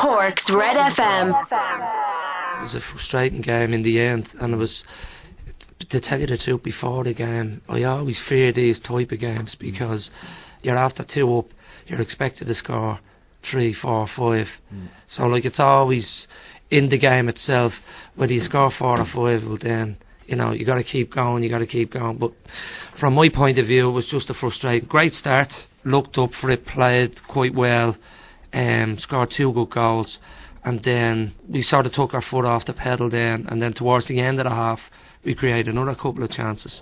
Cork's Red FM. It was a frustrating game in the end, and it was, to tell you the truth, before the game, I always fear these type of games because you're after 2 up, you're expected to score 3, 4, 5. So like it's always in the game itself, whether you score 4 or 5, well then, you know, you got to keep going. But from my point of view, it was just a frustrating. Great start, looked up for it, played quite well, scored 2 good goals, and then we sort of took our foot off the pedal then, and then towards the end of the half, we created another couple of chances.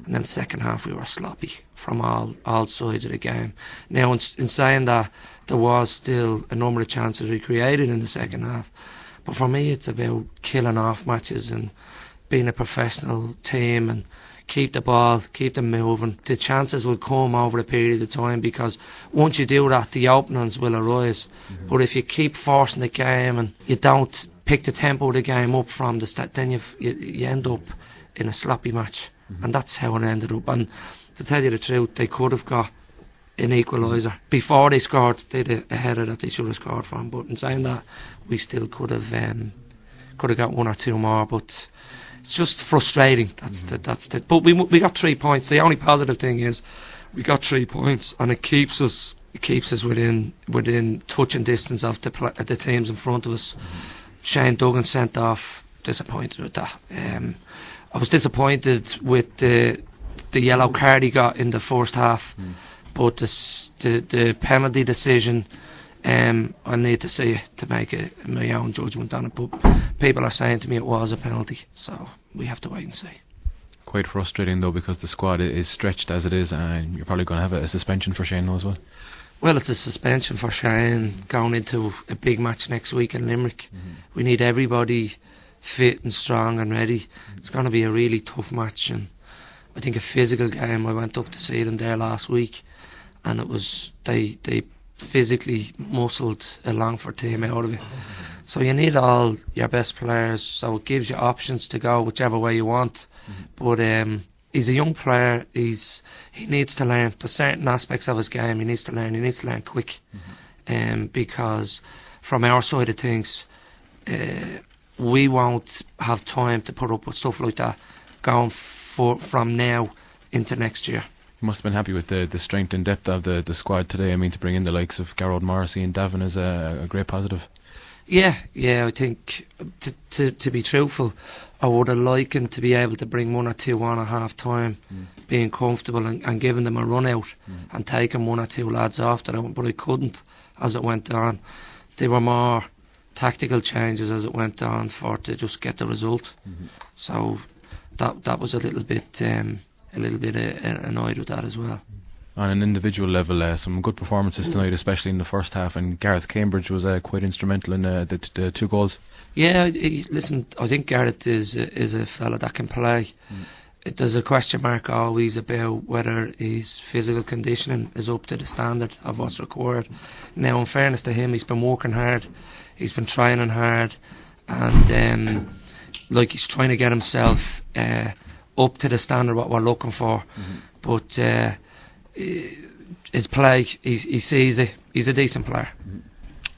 And then the second half, we were sloppy from all sides of the game. Now, in saying that, there was still a number of chances we created in the second half. But for me, it's about killing off matches and being a professional team and keep the ball, keep them moving. The chances will come over a period of time, because once you do that, the openings will arise. But if you keep forcing the game and you don't pick the tempo of the game up from the start, then you end up in a sloppy match. And that's how it ended up. And to tell you the truth, they could have got an equaliser. Before they scored, they'd a header that they should have scored from. But in saying that, we still could have got 1 or 2 more. But it's just frustrating. That's the. But we got 3 points. The only positive thing is we got 3 points, and it keeps us within touching distance of the teams in front of us. Shane Duggan sent off. Disappointed with that. I was disappointed with the yellow card he got in the first half, but the penalty decision, I need to see it to make my own judgment on it. But people are saying to me it was a penalty, so we have to wait and see. Quite frustrating though, because the squad is stretched as it is, and you're probably going to have a suspension for Shane though as well. Well, it's a suspension for Shane going into a big match next week in Limerick. We need everybody fit and strong and ready. It's going to be a really tough match, and I think a physical game. I went up to see them there last week, and it was they physically muscled a Longford team out of it. So you need all your best players, so it gives you options to go whichever way you want. But he's a young player. He needs to learn. There's certain aspects of his game he needs to learn. He needs to learn quick, because from our side of things, we won't have time to put up with stuff like that going from now into next year. You must have been happy with the strength and depth of the squad today. I mean, to bring in the likes of Garrod Morrissey and Davin is a great positive. Yeah, I think to be truthful, I would have liked to be able to bring 1 or 2 on at half time, being comfortable and giving them a run out and taking 1 or 2 lads off that, but I couldn't as it went on. They were more tactical changes as it went on to just get the result. So that was a little bit annoyed with that as well. On an individual level, some good performances tonight, especially in the first half, and Gareth Cambridge was quite instrumental in the 2 goals. Yeah, listen, I think Gareth is a fella that can play. There's a question mark always about whether his physical conditioning is up to the standard of what's required. Now, in fairness to him, he's been working hard, he's been training hard, and he's trying to get himself up to the standard what we're looking for. But his play, he sees it. He's a decent player.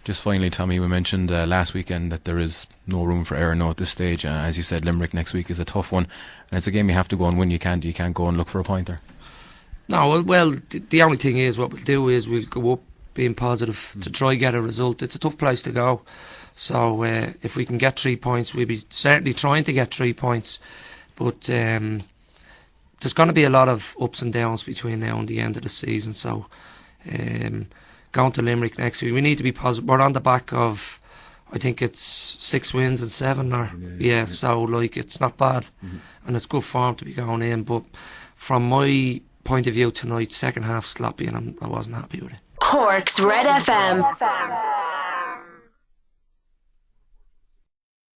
Just finally, Tommy, we mentioned last weekend that there is no room for error now at this stage. As you said, Limerick next week is a tough one, and it's a game you have to go and win. You can't go and look for a point there. No, well, the only thing is, what we'll do is we'll go up being positive to try get a result. It's a tough place to go, so if we can get 3 points, we'll be certainly trying to get 3 points. But there's going to be a lot of ups and downs between now and the end of the season, so going to Limerick next week, we need to be positive. We're on the back of, I think it's 6 wins and 7, so it's not bad, and it's good form to be going in. But from my point of view tonight, second half sloppy, and I wasn't happy with it. Cork's Red FM.